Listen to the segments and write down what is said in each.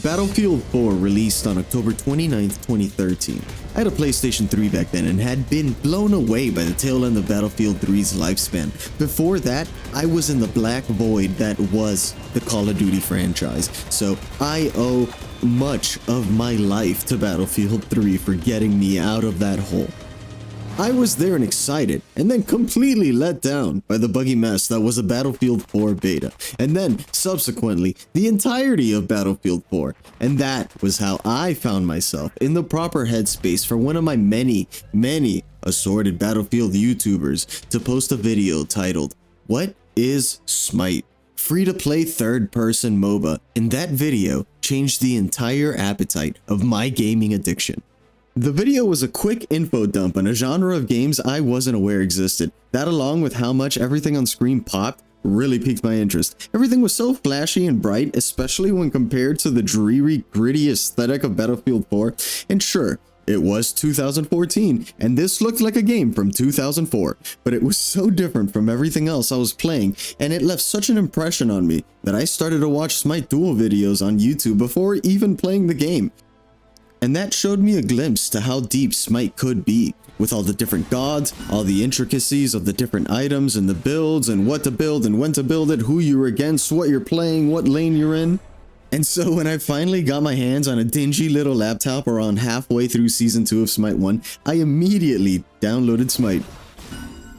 Battlefield 4 released on October 29th, 2013. I had a PlayStation 3 back then and had been blown away by the tail end of Battlefield 3's lifespan. Before that, I was in the black void that was the Call of Duty franchise, so I owe much of my life to Battlefield 3 for getting me out of that hole. I was there and excited, and then completely let down by the buggy mess that was a Battlefield 4 beta, and then, subsequently, the entirety of Battlefield 4, and that was how I found myself in the proper headspace for one of my many assorted Battlefield YouTubers to post a video titled, "What is Smite?" Free-to-play third-person MOBA, and that video changed the entire appetite of my gaming addiction. The video was a quick info dump on a genre of games I wasn't aware existed. That, along with how much everything on screen popped, really piqued my interest. Everything was so flashy and bright, especially when compared to the dreary, gritty aesthetic of Battlefield 4. And sure, it was 2014, and this looked like a game from 2004, but it was so different from everything else I was playing, and it left such an impression on me that I started to watch Smite duel videos on YouTube before even playing the game. And that showed me a glimpse to how deep Smite could be, with all the different gods, all the intricacies of the different items and the builds, and what to build and when to build it, who you're against, what you're playing, what lane you're in. And so when I finally got my hands on a dingy little laptop around halfway through Season 2 of Smite 1, I immediately downloaded Smite.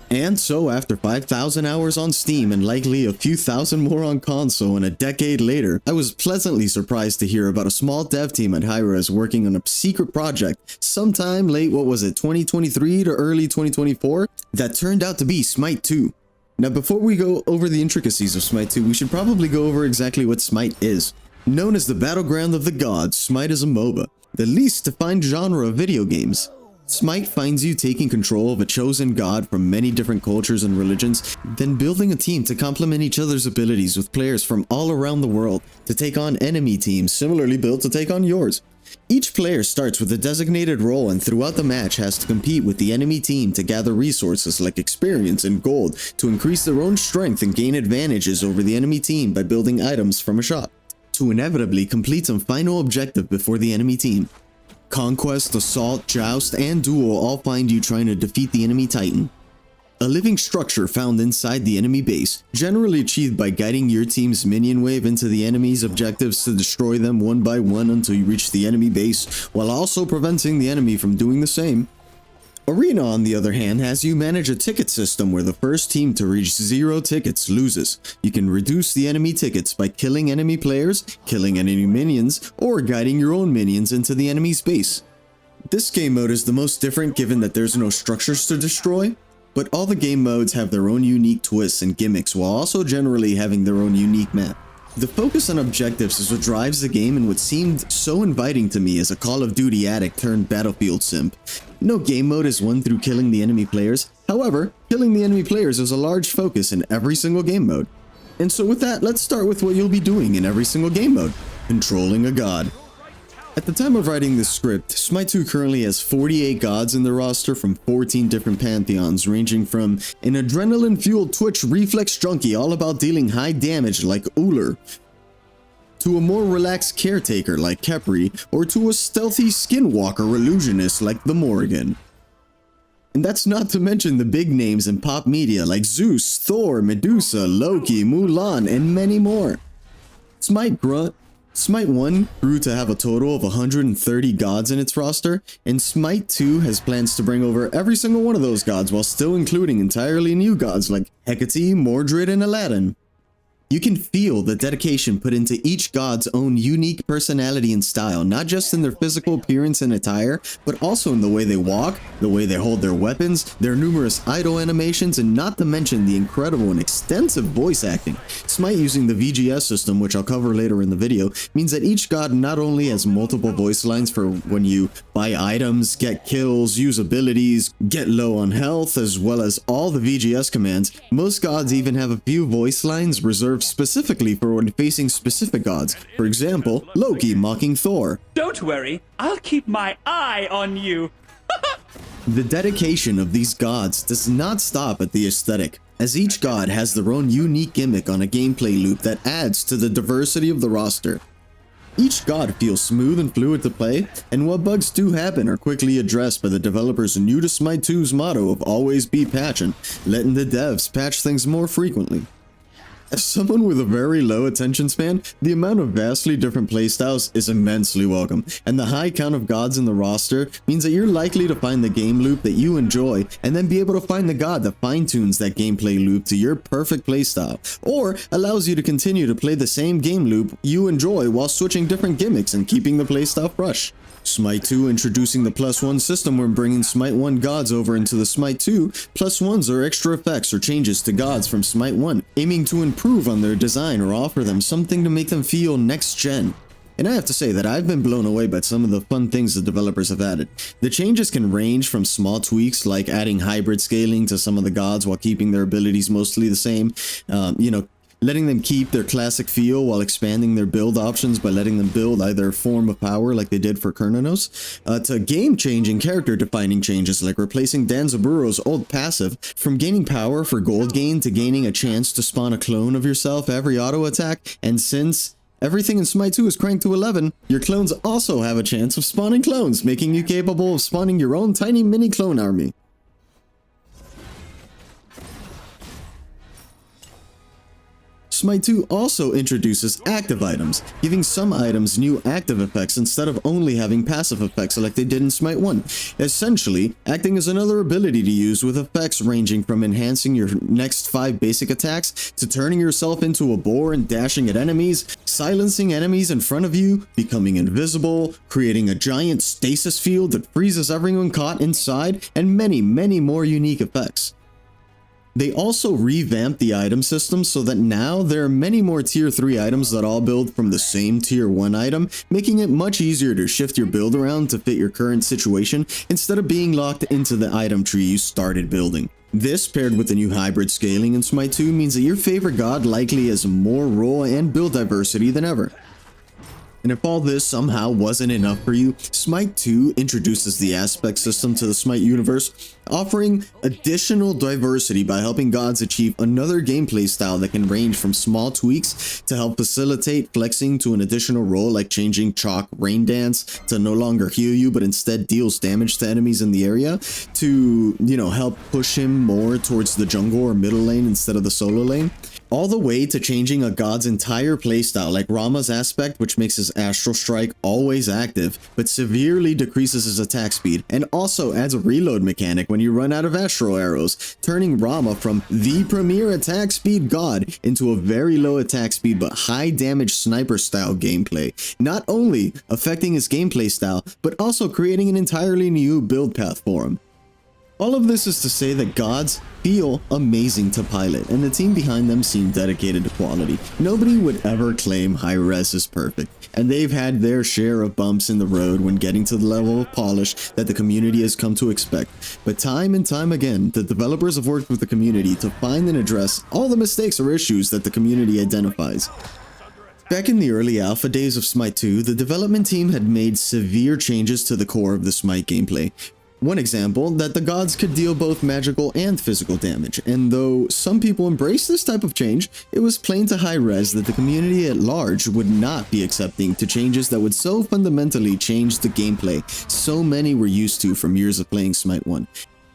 And so after 5,000 hours on Steam and likely a few thousand more on console and a decade later, I was pleasantly surprised to hear about a small dev team at Hi-Rez working on a secret project sometime late, 2023 to early 2024, that turned out to be Smite 2. Now before we go over the intricacies of Smite 2, we should probably go over exactly what Smite is. Known as the battleground of the gods, Smite is a MOBA, the least defined genre of video games. Smite finds you taking control of a chosen god from many different cultures and religions, then building a team to complement each other's abilities with players from all around the world to take on enemy teams similarly built to take on yours. Each player starts with a designated role and throughout the match has to compete with the enemy team to gather resources like experience and gold to increase their own strength and gain advantages over the enemy team by building items from a shop, to inevitably complete some final objective before the enemy team. Conquest, Assault, Joust, and Duel all find you trying to defeat the enemy titan. A living structure found inside the enemy base, generally achieved by guiding your team's minion wave into the enemy's objectives to destroy them one by one until you reach the enemy base, while also preventing the enemy from doing the same. Arena, on the other hand, has you manage a ticket system where the first team to reach 0 tickets loses. You can reduce the enemy tickets by killing enemy players, killing enemy minions, or guiding your own minions into the enemy's base. This game mode is the most different given that there's no structures to destroy, but all the game modes have their own unique twists and gimmicks while also generally having their own unique map. The focus on objectives is what drives the game and what seemed so inviting to me as a Call of Duty addict turned Battlefield simp. No game mode is won through killing the enemy players, however, killing the enemy players is a large focus in every single game mode. And so with that, let's start with what you'll be doing in every single game mode: controlling a god. At the time of writing this script, Smite 2 currently has 48 gods in the roster from 14 different pantheons, ranging from an adrenaline-fueled Twitch reflex junkie all about dealing high damage like Uller, to a more relaxed caretaker like Kepri, or to a stealthy skinwalker illusionist like the Morrigan. And that's not to mention the big names in pop media like Zeus, Thor, Medusa, Loki, Mulan, and many more. Smite 1 grew to have a total of 130 gods in its roster, and Smite 2 has plans to bring over every single one of those gods while still including entirely new gods like Hecate, Mordred, and Aladdin. You can feel the dedication put into each god's own unique personality and style, not just in their physical appearance and attire, but also in the way they walk, the way they hold their weapons, their numerous idle animations, and not to mention the incredible and extensive voice acting. Smite, using the VGS system, which I'll cover later in the video, means that each god not only has multiple voice lines for when you buy items, get kills, use abilities, get low on health, as well as all the VGS commands, most gods even have a few voice lines reserved specifically for when facing specific gods. For example, Loki mocking Thor. "Don't worry, I'll keep my eye on you." The dedication of these gods does not stop at the aesthetic, as each god has their own unique gimmick on a gameplay loop that adds to the diversity of the roster. Each god feels smooth and fluid to play, and what bugs do happen are quickly addressed by the developers new to Smite 2's motto of always be patching, letting the devs patch things more frequently. As someone with a very low attention span, the amount of vastly different playstyles is immensely welcome, and the high count of gods in the roster means that you're likely to find the game loop that you enjoy and then be able to find the god that fine-tunes that gameplay loop to your perfect playstyle, or allows you to continue to play the same game loop you enjoy while switching different gimmicks and keeping the playstyle fresh. Smite 2 introducing the +1 system when bringing Smite 1 gods over into the Smite 2. +1s are extra effects or changes to gods from Smite 1, aiming to improve on their design or offer them something to make them feel next gen. And I have to say that I've been blown away by some of the fun things the developers have added. The changes can range from small tweaks like adding hybrid scaling to some of the gods while keeping their abilities mostly the same, letting them keep their classic feel while expanding their build options by letting them build either form of power like they did for Kurnanos, to game-changing character-defining changes like replacing Danzaburo's old passive from gaining power for gold gain to gaining a chance to spawn a clone of yourself every auto attack, and since everything in Smite 2 is cranked to 11, your clones also have a chance of spawning clones, making you capable of spawning your own tiny mini clone army. Smite 2 also introduces active items, giving some items new active effects instead of only having passive effects like they did in Smite 1. Essentially, acting is another ability to use with effects ranging from enhancing your next 5 basic attacks to turning yourself into a boar and dashing at enemies, silencing enemies in front of you, becoming invisible, creating a giant stasis field that freezes everyone caught inside, and many, many more unique effects. They also revamped the item system so that now there are many more tier 3 items that all build from the same tier 1 item, making it much easier to shift your build around to fit your current situation instead of being locked into the item tree you started building. This, paired with the new hybrid scaling in Smite 2, means that your favorite god likely has more role and build diversity than ever. And if all this somehow wasn't enough for you, Smite 2 introduces the aspect system to the Smite universe, offering additional diversity by helping gods achieve another gameplay style that can range from small tweaks to help facilitate flexing to an additional role like changing Chalk Rain Dance to no longer heal you but instead deals damage to enemies in the area, to, help push him more towards the jungle or middle lane instead of the solo lane. All the way to changing a god's entire playstyle like Rama's aspect, which makes his Astral Strike always active but severely decreases his attack speed, and also adds a reload mechanic when you run out of Astral Arrows, turning Rama from the premier attack speed god into a very low attack speed but high damage sniper style gameplay, not only affecting his gameplay style but also creating an entirely new build path for him. All of this is to say that gods feel amazing to pilot, and the team behind them seem dedicated to quality. Nobody would ever claim high-res is perfect, and they've had their share of bumps in the road when getting to the level of polish that the community has come to expect. But time and time again, the developers have worked with the community to find and address all the mistakes or issues that the community identifies. Back in the early alpha days of Smite 2, the development team had made severe changes to the core of the Smite gameplay. One example, that the gods could deal both magical and physical damage, and though some people embraced this type of change, it was plain to high res that the community at large would not be accepting to changes that would so fundamentally change the gameplay so many were used to from years of playing Smite 1.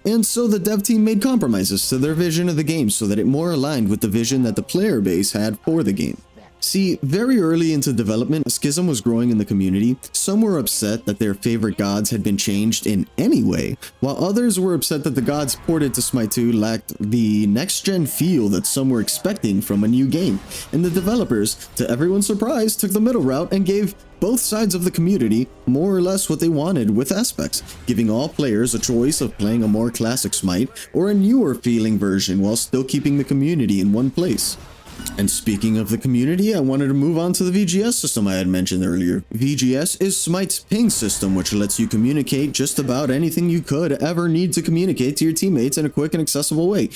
And so the dev team made compromises to their vision of the game so that it more aligned with the vision that the player base had for the game. See, very early into development, a schism was growing in the community. Some were upset that their favorite gods had been changed in any way, while others were upset that the gods ported to Smite 2 lacked the next-gen feel that some were expecting from a new game. And the developers, to everyone's surprise, took the middle route and gave both sides of the community more or less what they wanted with aspects, giving all players a choice of playing a more classic Smite or a newer feeling version while still keeping the community in one place. And speaking of the community, I wanted to move on to the VGS system I had mentioned earlier. VGS is Smite's ping system, which lets you communicate just about anything you could ever need to communicate to your teammates in a quick and accessible way.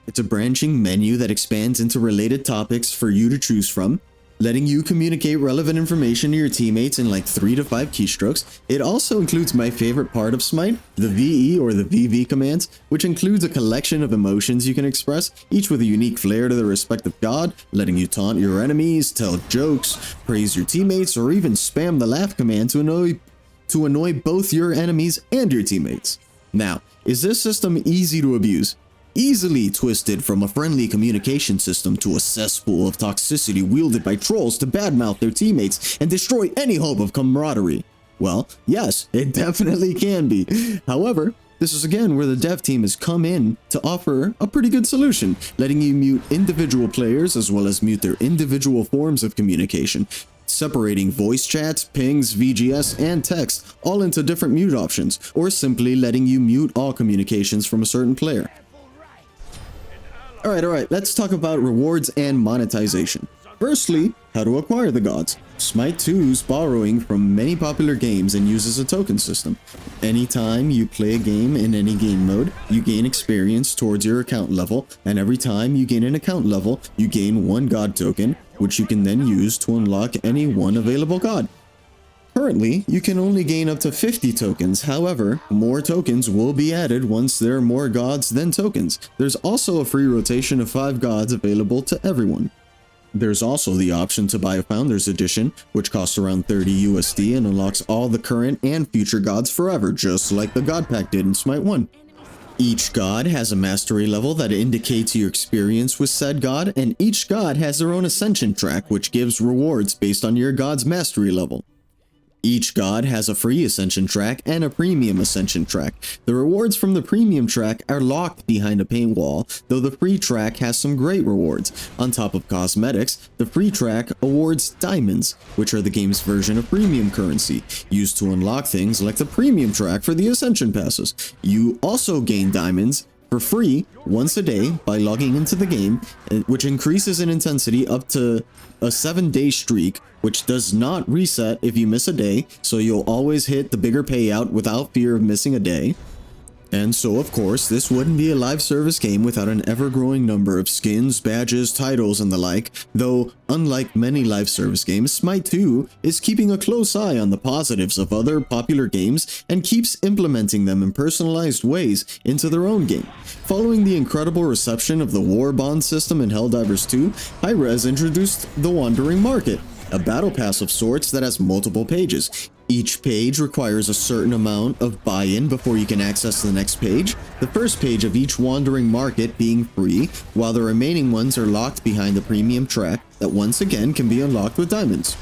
It's a branching menu that expands into related topics for you to choose from. letting you communicate relevant information to your teammates in like 3 to 5 keystrokes. It also includes my favorite part of Smite, the VE or the VV commands, which includes a collection of emotions you can express, each with a unique flair to the respective god, letting you taunt your enemies, tell jokes, praise your teammates, or even spam the laugh command to annoy both your enemies and your teammates. Now, is this system easy to abuse? Easily twisted from a friendly communication system to a cesspool of toxicity wielded by trolls to badmouth their teammates and destroy any hope of camaraderie? Well, yes, it definitely can be. However, this is again where the dev team has come in to offer a pretty good solution, letting you mute individual players as well as mute their individual forms of communication, separating voice chats, pings, VGS, and text all into different mute options, or simply letting you mute all communications from a certain player. Alright, let's talk about rewards and monetization. Firstly, how to acquire the gods. Smite 2 is borrowing from many popular games and uses a token system. Anytime you play a game in any game mode, you gain experience towards your account level, and every time you gain an account level, you gain 1 god token, which you can then use to unlock any one available god. Currently, you can only gain up to 50 tokens, however, more tokens will be added once there are more gods than tokens. There's also a free rotation of 5 gods available to everyone. There's also the option to buy a Founders Edition, which costs around 30 USD and unlocks all the current and future gods forever, just like the God Pack did in Smite 1. Each god has a mastery level that indicates your experience with said god, and each god has their own ascension track, which gives rewards based on your god's mastery level. Each god has a free ascension track and a premium ascension track. The rewards from the premium track are locked behind a paintwall, though the free track has some great rewards. On top of cosmetics, the free track awards diamonds, which are the game's version of premium currency, used to unlock things like the premium track for the ascension passes. You also gain diamonds for free once a day by logging into the game, which increases in intensity up to a 7-day streak, which does not reset if you miss a day, so you'll always hit the bigger payout without fear of missing a day. And so, of course, this wouldn't be a live service game without an ever-growing number of skins, badges, titles, and the like, though, unlike many live service games, Smite 2 is keeping a close eye on the positives of other popular games and keeps implementing them in personalized ways into their own game. Following the incredible reception of the War Bond system in Helldivers 2, Hi-Rez introduced the Wandering Market, a battle pass of sorts that has multiple pages. Each page requires a certain amount of buy-in before you can access the next page, the first page of each Wandering Market being free, while the remaining ones are locked behind the premium track that once again can be unlocked with diamonds.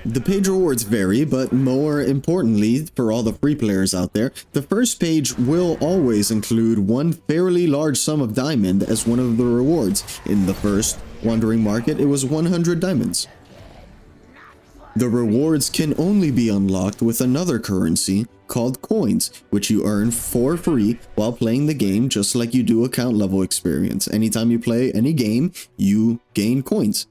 The page rewards vary, but more importantly, for all the free players out there, the first page will always include one fairly large sum of diamond as one of the rewards. In the first Wandering Market, it was 100 diamonds. The rewards can only be unlocked with another currency called coins, which you earn for free while playing the game, just like you do account level experience. Anytime you play any game, you gain coins.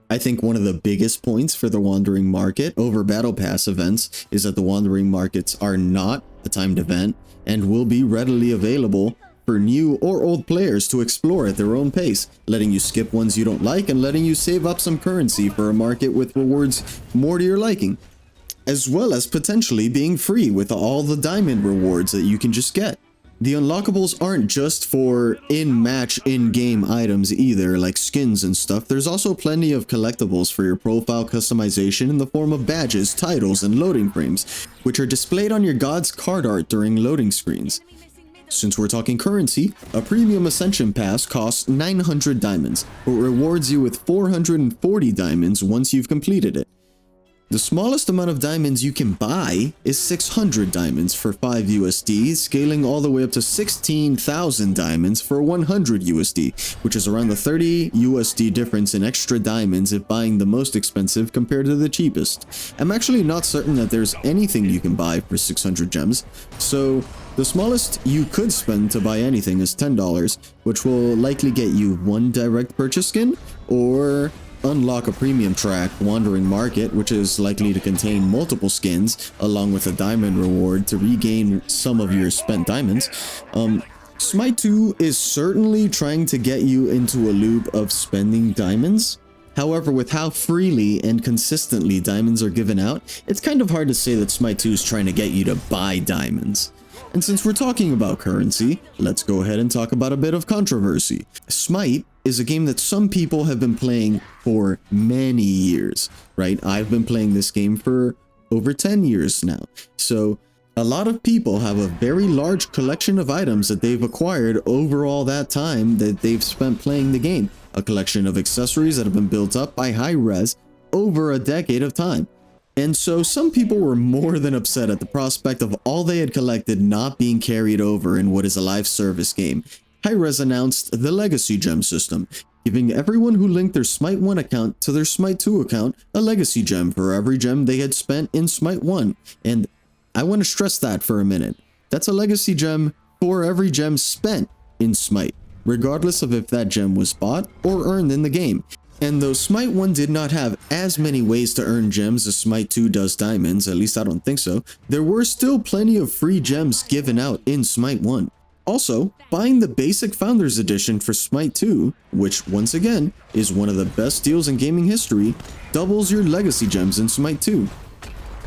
I think one of the biggest points for the Wandering Market over Battle Pass events is that the Wandering Markets are not a timed event and will be readily available for new or old players to explore at their own pace, letting you skip ones you don't like and letting you save up some currency for a market with rewards more to your liking, as well as potentially being free with all the diamond rewards that you can just get. The unlockables aren't just for in-match, in-game items either, like skins and stuff. There's also plenty of collectibles for your profile customization in the form of badges, titles, and loading frames, which are displayed on your god's card art during loading screens. Since we're talking currency, a premium ascension pass costs 900 diamonds, but rewards you with 440 diamonds once you've completed it. The smallest amount of diamonds you can buy is 600 diamonds for 5 USD, scaling all the way up to 16,000 diamonds for 100 USD, which is around the 30 USD difference in extra diamonds if buying the most expensive compared to the cheapest. I'm actually not certain that there's anything you can buy for 600 gems, so the smallest you could spend to buy anything is $10, which will likely get you one direct purchase skin, or unlock a premium track, Wandering Market, which is likely to contain multiple skins, along with a diamond reward to regain some of your spent diamonds. Smite 2 is certainly trying to get you into a loop of spending diamonds. However, with how freely and consistently diamonds are given out, it's kind of hard to say that Smite 2 is trying to get you to buy diamonds. And since we're talking about currency, let's go ahead and talk about a bit of controversy. Smite is a game that some people have been playing for many years, right? I've been playing this game for over 10 years now. So a lot of people have a very large collection of items that they've acquired over all that time that they've spent playing the game. A collection of accessories that have been built up by Hi-Rez over a decade of time. And so some people were more than upset at the prospect of all they had collected not being carried over in what is a live service game. Hi-Rez announced the Legacy Gem system, giving everyone who linked their Smite 1 account to their Smite 2 account a Legacy Gem for every gem they had spent in Smite 1. And I want to stress that for a minute. That's a Legacy Gem for every gem spent in Smite, regardless of if that gem was bought or earned in the game. And though Smite 1 did not have as many ways to earn gems as Smite 2 does diamonds, at least I don't think so, there were still plenty of free gems given out in Smite 1. Also, buying the basic Founders Edition for Smite 2, which once again is one of the best deals in gaming history, doubles your Legacy Gems in Smite 2.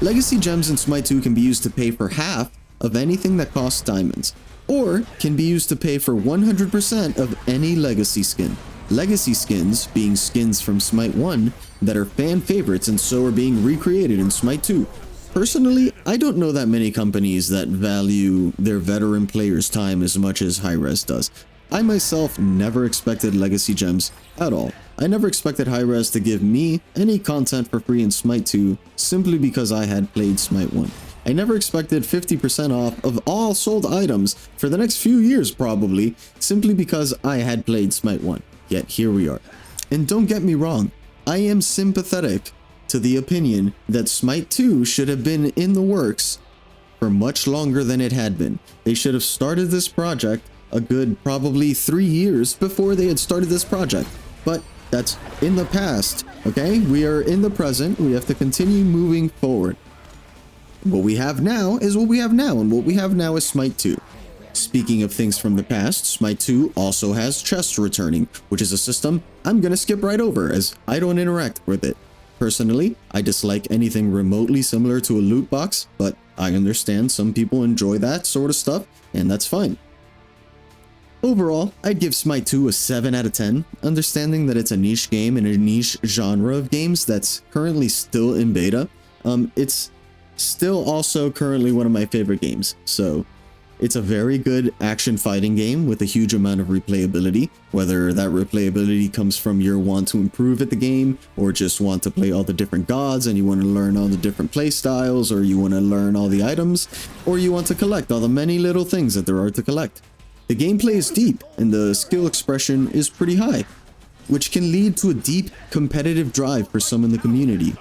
Legacy Gems in Smite 2 can be used to pay for half of anything that costs diamonds, or can be used to pay for 100% of any Legacy skin. Legacy skins being skins from Smite 1 that are fan favorites and so are being recreated in Smite 2. Personally, I don't know that many companies that value their veteran players' time as much as Hi-Rez does. I myself never expected Legacy Gems at all. I never expected Hi-Rez to give me any content for free in Smite 2 simply because I had played Smite 1. I never expected 50% off of all sold items for the next few years probably, simply because I had played Smite 1. Yet here we are. And don't get me wrong, I am sympathetic to the opinion that Smite 2 should have been in the works for much longer than it had been. They should have started this project a good probably 3 years before they had started this project. But that's in the past, okay? We are in the present. We have to continue moving forward. What we have now is what we have now, and what we have now is Smite 2. Speaking of things from the past, Smite 2 also has chests returning, which is a system I'm gonna skip right over as I don't interact with it. Personally, I dislike anything remotely similar to a loot box, but I understand some people enjoy that sort of stuff, and that's fine. Overall, I'd give Smite 2 a 7 out of 10, understanding that it's a niche game in a niche genre of games that's currently still in beta. It's still also currently one of my favorite games, so it's a very good action fighting game with a huge amount of replayability, whether that replayability comes from your want to improve at the game, or just want to play all the different gods and you want to learn all the different play styles, or you want to learn all the items, or you want to collect all the many little things that there are to collect. The gameplay is deep and the skill expression is pretty high, which can lead to a deep competitive drive for some in the community.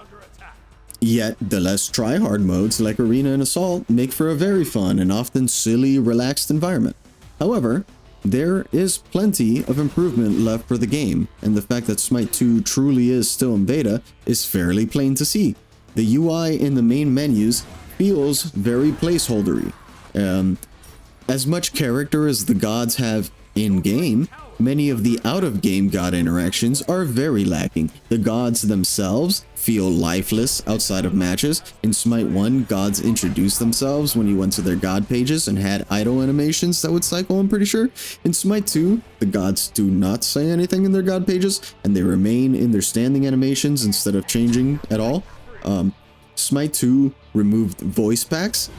Yet, the less try-hard modes like Arena and Assault make for a very fun and often silly, relaxed environment. However, there is plenty of improvement left for the game, and the fact that Smite 2 truly is still in beta is fairly plain to see. The UI in the main menus feels very placeholdery. As much character as the gods have in-game, many of the out-of-game god interactions are very lacking. The gods themselves feel lifeless outside of matches. In Smite 1, gods introduced themselves when you went to their god pages and had idle animations that would cycle, I'm pretty sure. In Smite 2, the gods do not say anything in their god pages, and they remain in their standing animations instead of changing at all. Smite 2 removed voice packs,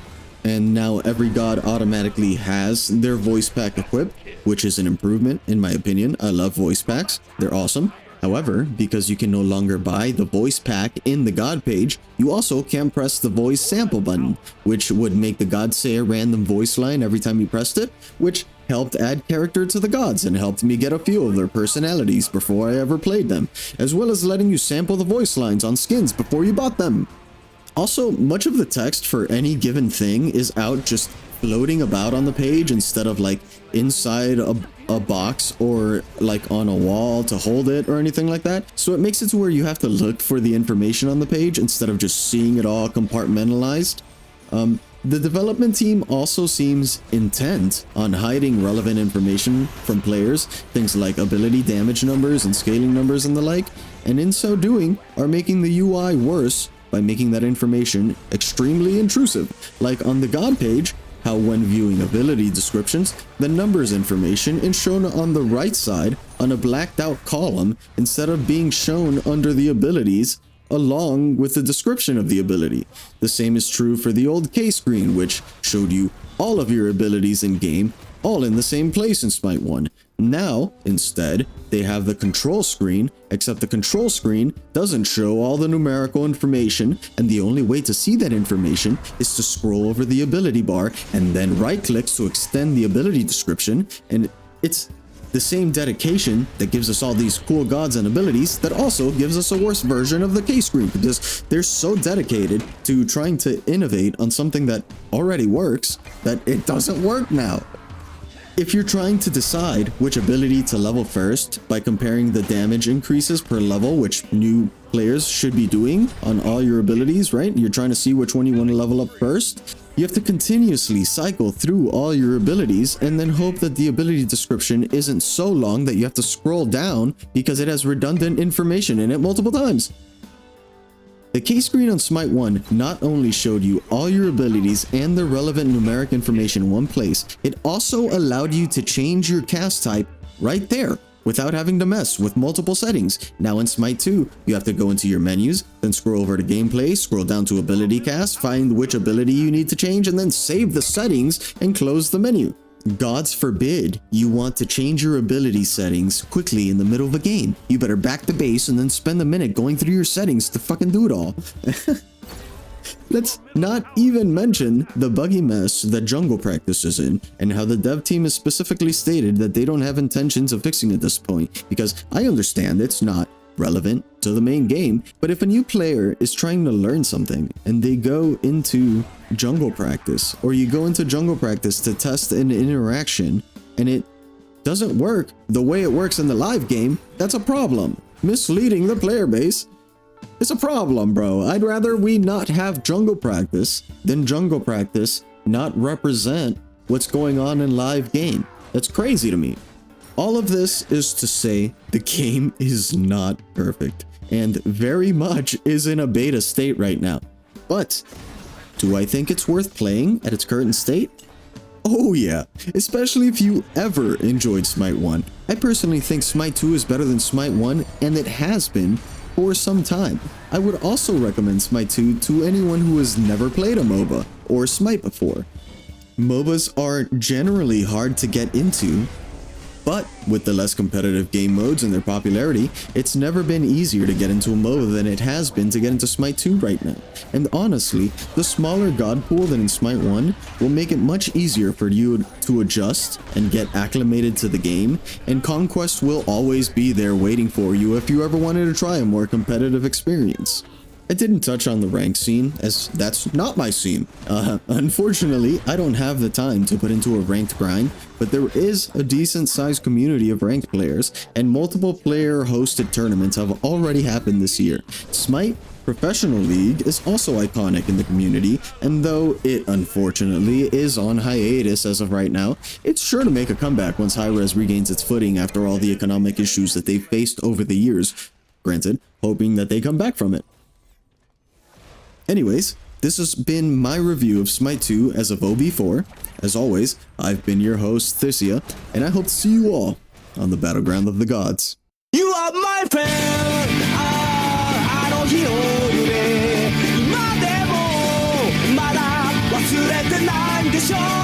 and now every god automatically has their voice pack equipped, which is an improvement in my opinion. I love voice packs, they're awesome. However, because you can no longer buy the voice pack in the god page, you also can't press the voice sample button, which would make the god say a random voice line every time you pressed it, which helped add character to the gods and helped me get a feel of their personalities before I ever played them, as well as letting you sample the voice lines on skins before you bought them. Also, much of the text for any given thing is out just floating about on the page instead of like inside a box or like on a wall to hold it or anything like that. So it makes it to where you have to look for the information on the page instead of just seeing it all compartmentalized. The development team also seems intent on hiding relevant information from players, things like ability damage numbers and scaling numbers and the like, and in so doing are making the UI worse by making that information extremely intrusive, like on the God page, how when viewing ability descriptions, the numbers information is shown on the right side on a blacked out column instead of being shown under the abilities along with the description of the ability. The same is true for the old K screen, which showed you all of your abilities in game, all in the same place in Smite 1. Now, instead, they have the control screen, except the control screen doesn't show all the numerical information, and the only way to see that information is to scroll over the ability bar and then right-click to extend the ability description, and it's the same dedication that gives us all these cool gods and abilities that also gives us a worse version of the K screen, because they're so dedicated to trying to innovate on something that already works that it doesn't work now. If you're trying to decide which ability to level first by comparing the damage increases per level which new players should be doing on all your abilities, right? You're trying to see which one you want to level up first. You have to continuously cycle through all your abilities and then hope that the ability description isn't so long that you have to scroll down because it has redundant information in it multiple times. The K screen on Smite 1 not only showed you all your abilities and the relevant numeric information in one place, it also allowed you to change your cast type right there without having to mess with multiple settings. Now in Smite 2, you have to go into your menus, then scroll over to gameplay, scroll down to ability cast, find which ability you need to change, and then save the settings and close the menu. Gods forbid you want to change your ability settings quickly in the middle of a game. You better back to base and then spend a minute going through your settings to fucking do it all. Let's not even mention the buggy mess that jungle practice is in, and how the dev team has specifically stated that they don't have intentions of fixing it at this point, because I understand it's not relevant to the main game, but if a new player is trying to learn something and they go into jungle practice, or you go into jungle practice to test an interaction and it doesn't work the way it works in the live game, that's a problem. Misleading the player base is a problem, bro. I'd rather we not have jungle practice than jungle practice not represent what's going on in live game. That's crazy to me. All of this is to say the game is not perfect and very much is in a beta state right now. But do I think it's worth playing at its current state? Oh yeah, especially if you ever enjoyed Smite 1. I personally think Smite 2 is better than Smite 1, and it has been for some time. I would also recommend Smite 2 to anyone who has never played a MOBA or Smite before. MOBAs are generally hard to get into, but with the less competitive game modes and their popularity, it's never been easier to get into a MOBA than it has been to get into Smite 2 right now. And honestly, the smaller god pool than in Smite 1 will make it much easier for you to adjust and get acclimated to the game, and Conquest will always be there waiting for you if you ever wanted to try a more competitive experience. I didn't touch on the ranked scene, as that's not my scene. Unfortunately, I don't have the time to put into a ranked grind, but there is a decent sized community of ranked players, and multiple player hosted tournaments have already happened this year. Smite Professional League is also iconic in the community, and though it unfortunately is on hiatus as of right now, it's sure to make a comeback once Hi-Rez regains its footing after all the economic issues that they've faced over the years. Granted, hoping that they come back from it. Anyways, this has been my review of Smite 2 as of OB4. As always, I've been your host, Thysia, and I hope to see you all on the battleground of the gods. You are my friend. I don't hear you. 今でもまだ忘れてないんでしょう